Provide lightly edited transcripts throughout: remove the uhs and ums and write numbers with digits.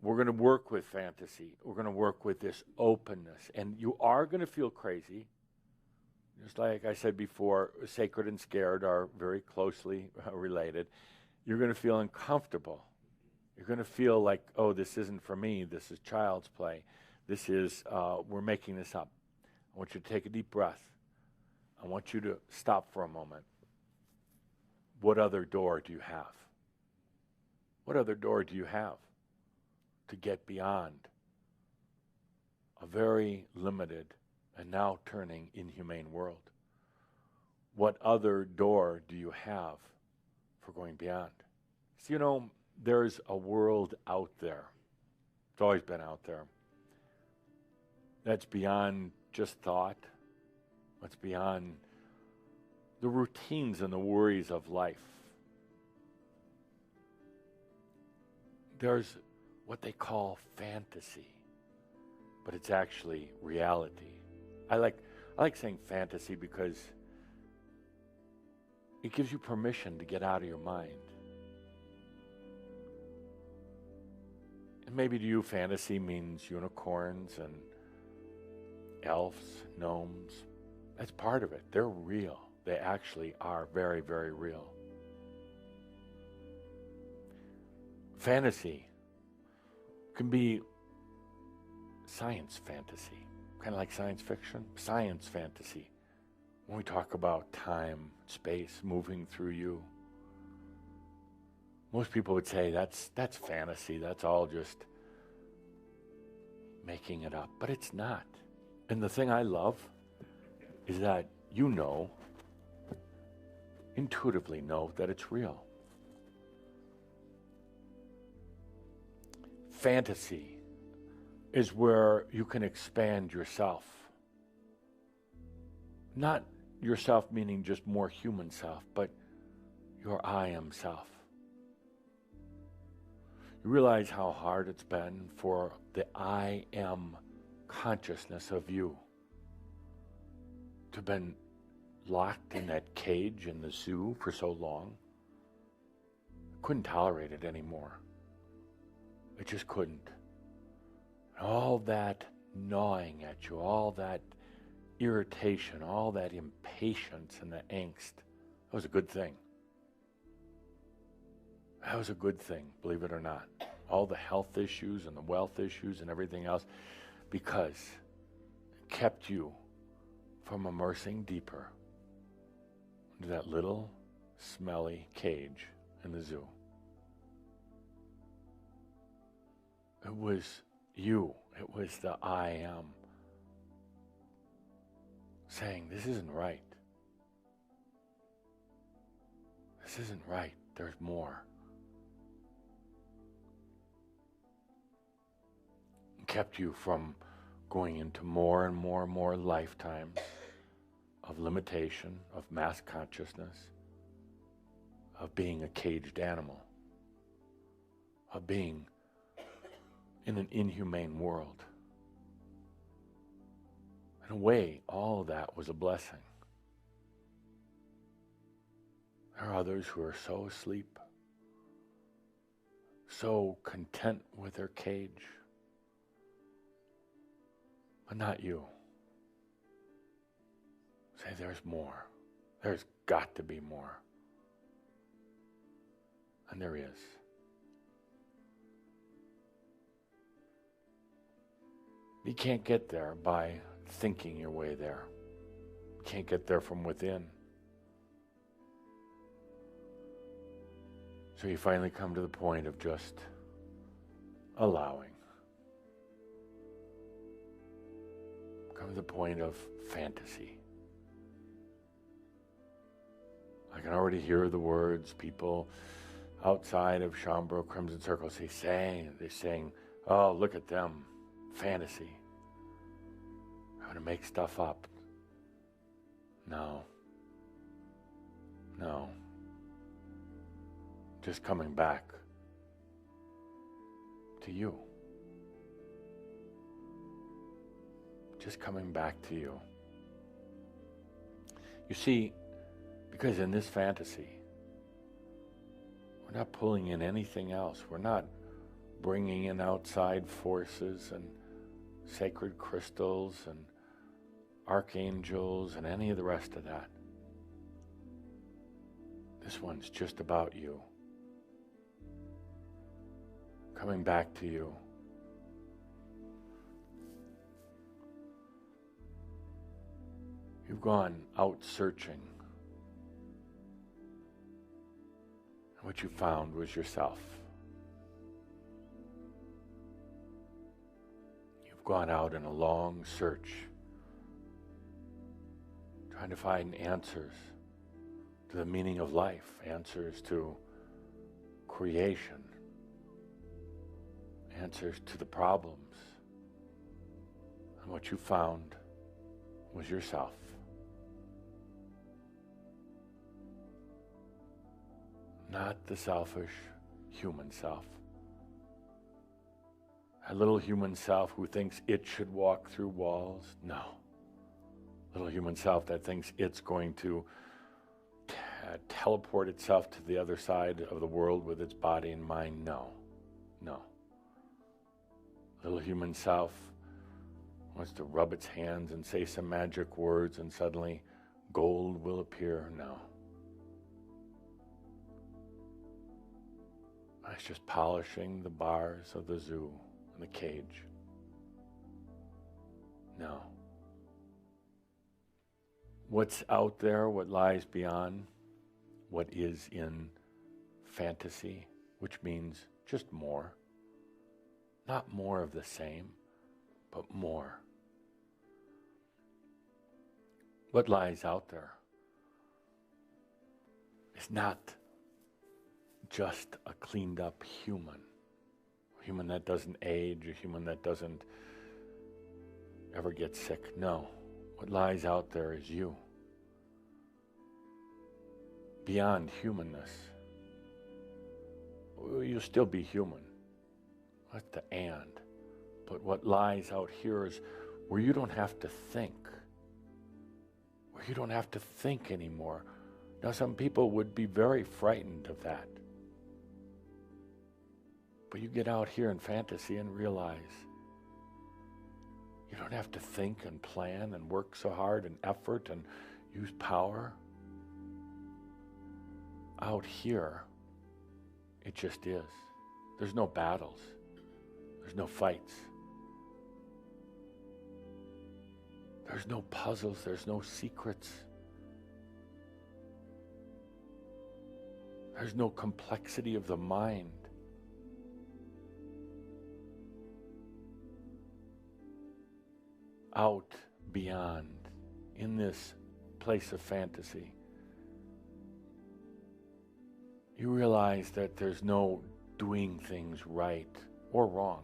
we're going to work with fantasy. We're going to work with this openness. And you are going to feel crazy. Just like I said before, sacred and scared are very closely related. You're going to feel uncomfortable. You're going to feel like, oh, this isn't for me. This is child's play. This is, we're making this up. I want you to take a deep breath. I want you to stop for a moment. What other door do you have? What other door do you have to get beyond a very limited and now turning inhumane world? What other door do you have for going beyond? So, you know, there's a world out there. It's always been out there. That's beyond just thought. That's beyond the routines and the worries of life. There's what they call fantasy, but it's actually reality. I like saying fantasy because it gives you permission to get out of your mind. And maybe to you, fantasy means unicorns and elves, gnomes. That's part of it. They're real. They actually are very, very real. Fantasy can be science fantasy, kind of like science fiction, science fantasy. When we talk about time, space moving through you, most people would say that's fantasy. That's all just making it up. But it's not. And the thing I love is that you know, intuitively know that it's real. Fantasy is where you can expand yourself. Not yourself meaning just more human self, but your I am self. You realize how hard it's been for the I am consciousness of you to have been locked in that cage in the zoo for so long. Couldn't tolerate it anymore. It just couldn't. All that gnawing at you, all that irritation, all that impatience and the angst, that was a good thing. That was a good thing, believe it or not. All the health issues and the wealth issues and everything else, because it kept you from immersing deeper into that little smelly cage in the zoo. It was you. It was the I am saying, this isn't right. This isn't right. There's more. It kept you from going into more and more and more lifetimes of limitation, of mass consciousness, of being a caged animal, of being in an inhumane world. In a way, all of that was a blessing. There are others who are so asleep, so content with their cage, but not you. Say, there's more. There's got to be more. And there is. You can't get there by thinking your way there. You can't get there from within. So you finally come to the point of just allowing. Come to the point of fantasy. I can already hear the words people outside of Schambro Crimson Circle they're saying, oh, look at them, fantasy. I'm going to make stuff up. No. Just coming back to you. Just coming back to you. You see, because in this fantasy, we're not pulling in anything else. We're not bringing in outside forces and sacred crystals and archangels and any of the rest of that. This one's just about you. Coming back to you. You've gone out searching. And what you found was yourself. You've gone out in a long search, trying to find answers to the meaning of life, answers to creation, answers to the problems. And what you found was yourself. Not the selfish human self. A little human self who thinks it should walk through walls? No. Little human self that thinks it's going to teleport itself to the other side of the world with its body and mind? No. No. Little human self wants to rub its hands and say some magic words and suddenly gold will appear? No. It's just polishing the bars of the zoo and the cage. No. What's out there, what lies beyond, what is in fantasy, which means just more. Not more of the same, but more. What lies out there is not just a cleaned up human. A human that doesn't age, a human that doesn't ever get sick. No. What lies out there is you. Beyond humanness. You'll still be human. That's the and. But what lies out here is where you don't have to think. Where you don't have to think anymore. Now some people would be very frightened of that. But you get out here in fantasy and realize you don't have to think and plan and work so hard and effort and use power. Out here, it just is. There's no battles. There's no fights. There's no puzzles. There's no secrets. There's no complexity of the mind. Out beyond, in this place of fantasy, you realize that there's no doing things right or wrong.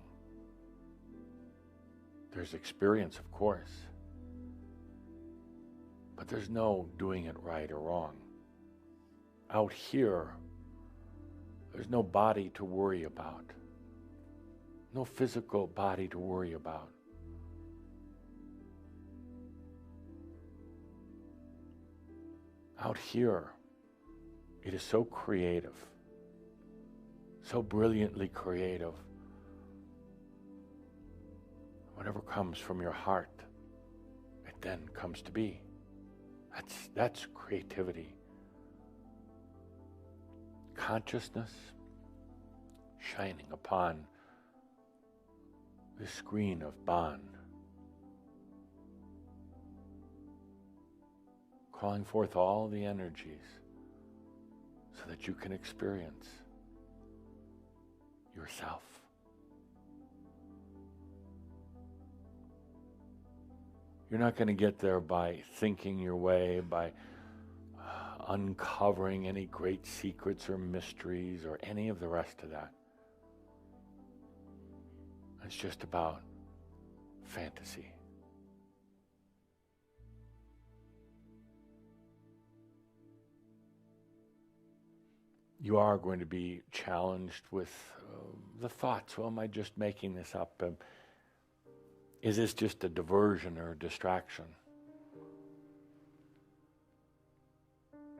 There's experience, of course, but there's no doing it right or wrong. Out here, there's no body to worry about, no physical body to worry about. Out here, it is so creative, so brilliantly creative. Whatever comes from your heart, it then comes to be. That's creativity. Consciousness shining upon the screen of Bond, calling forth all the energies so that you can experience yourself. You're not going to get there by thinking your way, by uncovering any great secrets or mysteries or any of the rest of that. It's just about fantasy. You are going to be challenged with the thoughts, well, am I just making this up? Is this just a diversion or a distraction?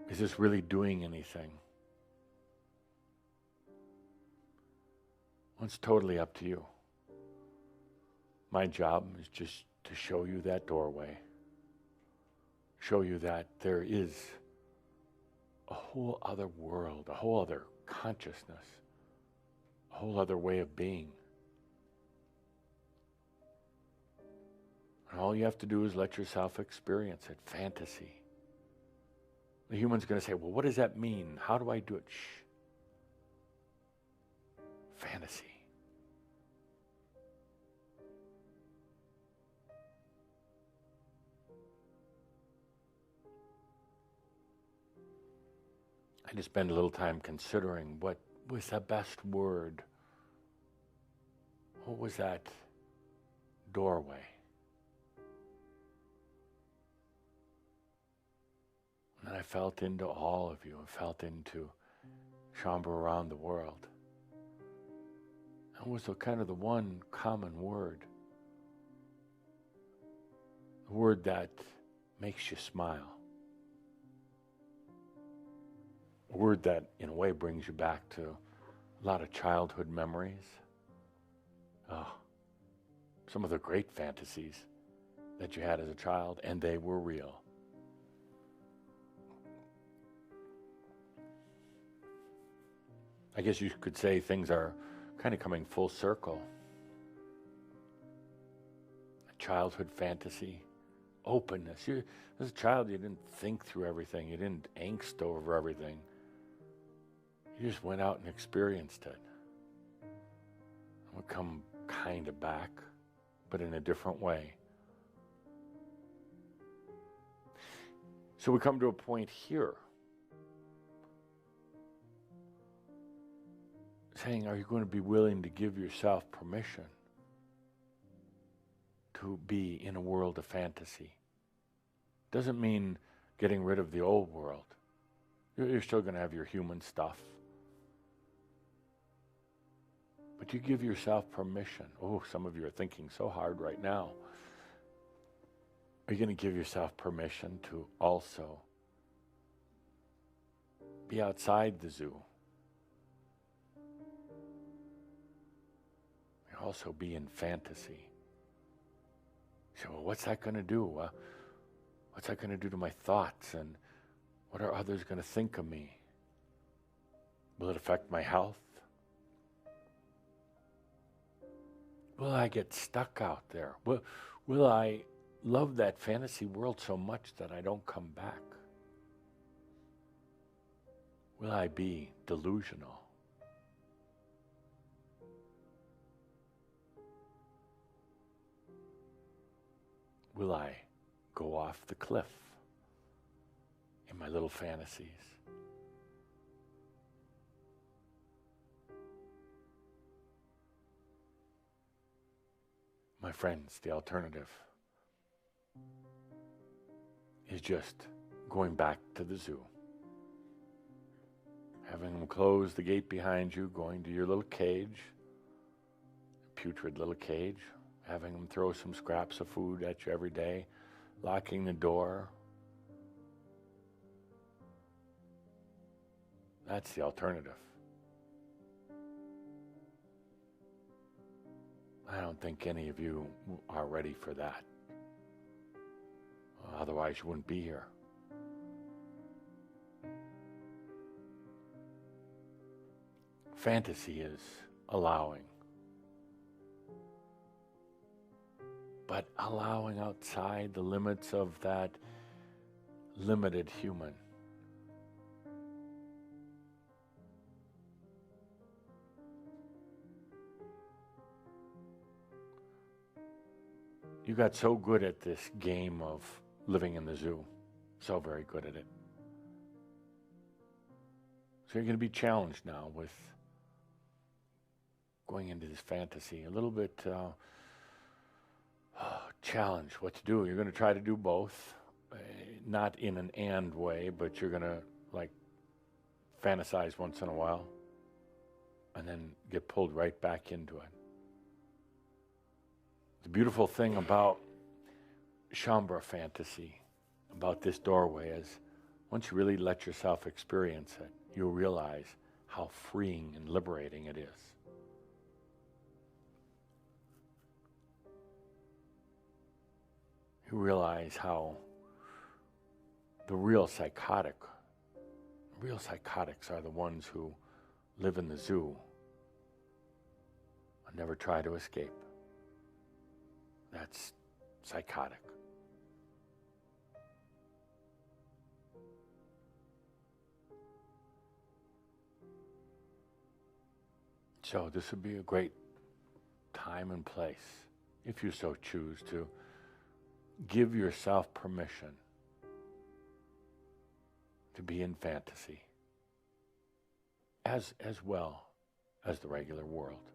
Is this really doing anything? It's totally up to you. My job is just to show you that doorway. Show you that there is a whole other world, a whole other consciousness, a whole other way of being. And all you have to do is let yourself experience it. Fantasy. The human's going to say, well, what does that mean? How do I do it? Shh. Fantasy. I just spend a little time considering what was the best word. What was that doorway? And then I felt into all of you. I felt into Shambhala around the world. That was kind of the one common word. The word that makes you smile. A word that, in a way, brings you back to a lot of childhood memories. Oh, some of the great fantasies that you had as a child, and they were real. I guess you could say things are kind of coming full circle. A childhood fantasy, openness. As a child, you didn't think through everything. You didn't angst over everything. You just went out and experienced it. And would come kind of back, but in a different way. So we come to a point here, saying, are you going to be willing to give yourself permission to be in a world of fantasy? Doesn't mean getting rid of the old world. You're still going to have your human stuff. But you give yourself permission. Oh, some of you are thinking so hard right now. Are you going to give yourself permission to also be outside the zoo? You also be in fantasy. So, well, what's that going to do? What's that going to do to my thoughts? And what are others going to think of me? Will it affect my health? Will I get stuck out there? Will I love that fantasy world so much that I don't come back? Will I be delusional? Will I go off the cliff in my little fantasies? My friends, the alternative is just going back to the zoo. Having them close the gate behind you, going to your little cage, putrid little cage, having them throw some scraps of food at you every day, locking the door. That's the alternative. I don't think any of you are ready for that. Otherwise, you wouldn't be here. Fantasy is allowing. But allowing outside the limits of that limited human. You got so good at this game of living in the zoo. So very good at it. So you're going to be challenged now with going into this fantasy. A little bit challenged what to do. You're going to try to do both. Not in an and way, but you're going to like fantasize once in a while and then get pulled right back into it. The beautiful thing about Shambhala fantasy, about this doorway, is once you really let yourself experience it, you'll realize how freeing and liberating it is. you realize how the real psychotics are the ones who live in the zoo and never try to escape. That's psychotic. So this would be a great time and place, if you so choose, to give yourself permission to be in fantasy as well as the regular world,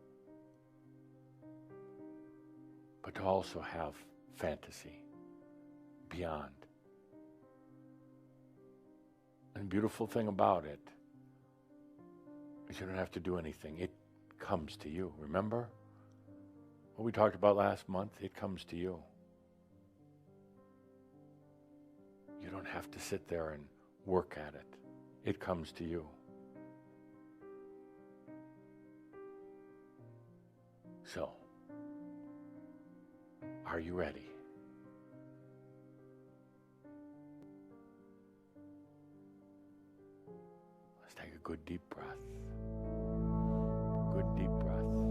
but to also have fantasy beyond. And the beautiful thing about it is you don't have to do anything. It comes to you. Remember what we talked about last month? It comes to you. You don't have to sit there and work at it. It comes to you. So, are you ready? Let's take a good deep breath. Good deep breath.